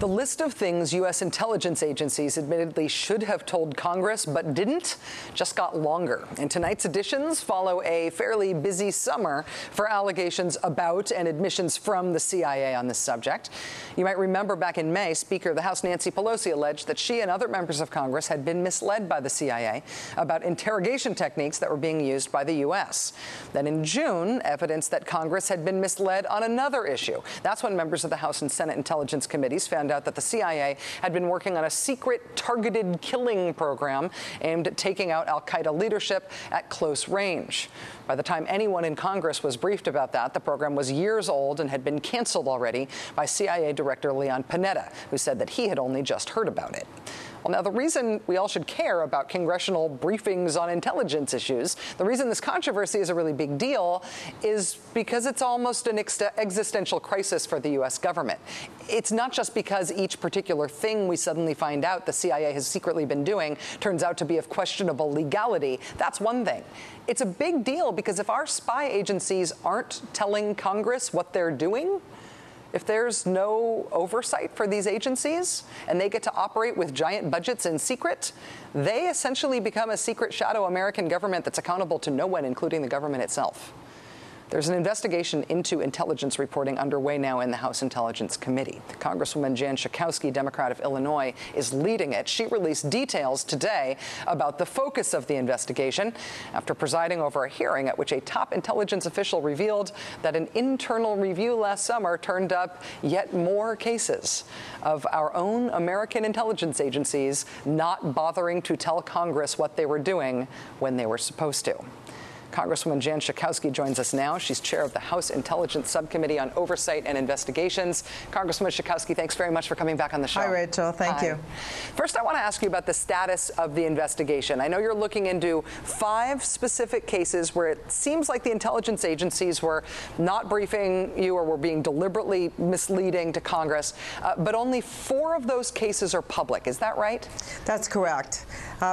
The list of things U.S. intelligence agencies admittedly should have told Congress but didn't just got longer. And tonight's editions follow a fairly busy summer for allegations about and admissions from the CIA on this subject. You might remember back in May, Speaker of the House Nancy Pelosi alleged that she and other members of Congress had been misled by the CIA about interrogation techniques that were being used by the U.S. Then in June, evidence that Congress had been misled on another issue. That's when members of the House and Senate Intelligence Committees found out that the CIA had been working on a secret targeted killing program aimed at taking out al-Qaeda leadership at close range. By the time anyone in Congress was briefed about that, the program was years old and had been canceled already by CIA Director Leon Panetta, who said that he had only just heard about it. Well, now, the reason we all should care about congressional briefings on intelligence issues, the reason this controversy is a really big deal, is because it's almost an existential crisis for the U.S. government. It's not just because each particular thing we suddenly find out the CIA has secretly been doing turns out to be of questionable legality. That's one thing. It's a big deal because if our spy agencies aren't telling Congress what they're doing, if there's no oversight for these agencies and they get to operate with giant budgets in secret, they essentially become a secret shadow American government that's accountable to no one, including the government itself. There's an investigation into intelligence reporting underway now in the House Intelligence Committee. Congresswoman Jan Schakowsky, Democrat of Illinois, is leading it. She released details today about the focus of the investigation after presiding over a hearing at which a top intelligence official revealed that an internal review last summer turned up yet more cases of our own American intelligence agencies not bothering to tell Congress what they were doing when they were supposed to. Congresswoman Jan Schakowsky joins us now. She's chair of the House Intelligence Subcommittee on Oversight and Investigations. Congresswoman Schakowsky, thanks very much for coming back on the show. Hi, Rachel. Thank you. First, I want to ask you about the status of the investigation. I know you're looking into 5 specific cases where it seems like the intelligence agencies were not briefing you or were being deliberately misleading to Congress, but only 4 of those cases are public. Is that right? That's correct.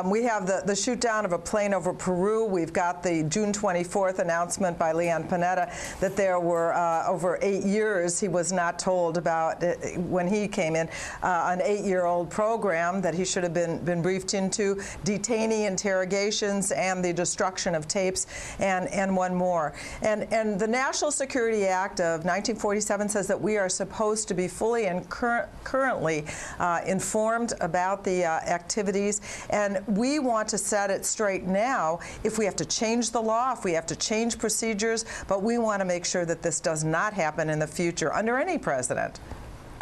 We have the shoot down of a plane over Peru. We've got the June 24th announcement by Leon Panetta that there were over 8 years he was not told about when he came in, an 8-year-old program that he should have been briefed into, detainee interrogations and the destruction of tapes, and one more. And the National Security Act of 1947 says that we are supposed to be fully and currently informed about the activities, and we want to set it straight now if we have to change the law, if we have to change procedures, but we want to make sure that this does not happen in the future under any president.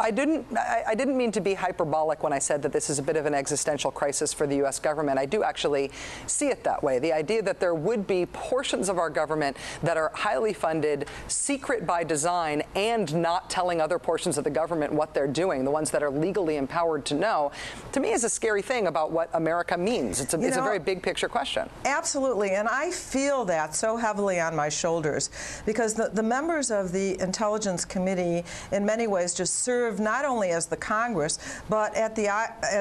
I didn't mean to be hyperbolic when I said that this is a bit of an existential crisis for the U.S. government. I do actually see it that way. The idea that there would be portions of our government that are highly funded, secret by design, and not telling other portions of the government what they're doing, the ones that are legally empowered to know, to me is a scary thing about what America means. It's a very big picture question. Absolutely, and I feel that so heavily on my shoulders because the members of the Intelligence Committee in many ways just serve not only as the Congress, but as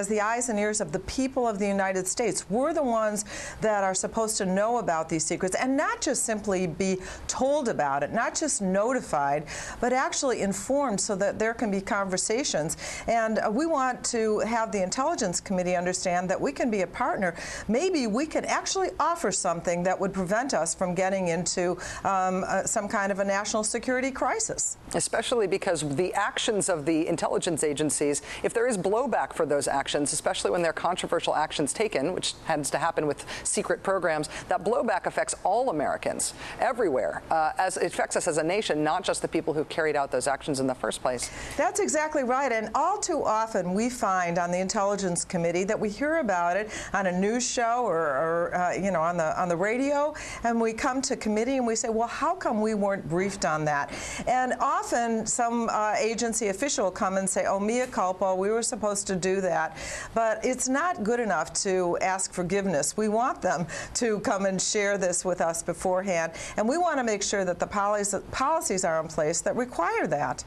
the eyes and ears of the people of the United States. We're the ones that are supposed to know about these secrets and not just simply be told about it, not just notified, but actually informed so that there can be conversations. And we want to have the Intelligence Committee understand that we can be a partner. Maybe we can actually offer something that would prevent us from getting into some kind of a national security crisis. Especially because the actions of the intelligence agencies, if there is blowback for those actions, especially when there are controversial actions taken, which tends to happen with secret programs, that blowback affects all Americans everywhere, as it affects us as a nation, not just the people who carried out those actions in the first place. That's exactly right. And all too often we find on the Intelligence Committee that we hear about it on a news show or on the radio, and we come to committee and we say, well, how come we weren't briefed on that? And often some agency official will come and say, oh, mea culpa, we were supposed to do that. But it's not good enough to ask forgiveness. We want them to come and share this with us beforehand, and we want to make sure that the policies are in place that require that.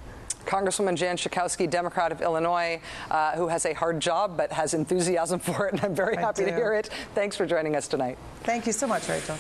Congresswoman Jan Schakowsky, Democrat of Illinois, who has a hard job but has enthusiasm for it, and I'm very happy to hear it. Thanks for joining us tonight. Thank you so much, Rachel.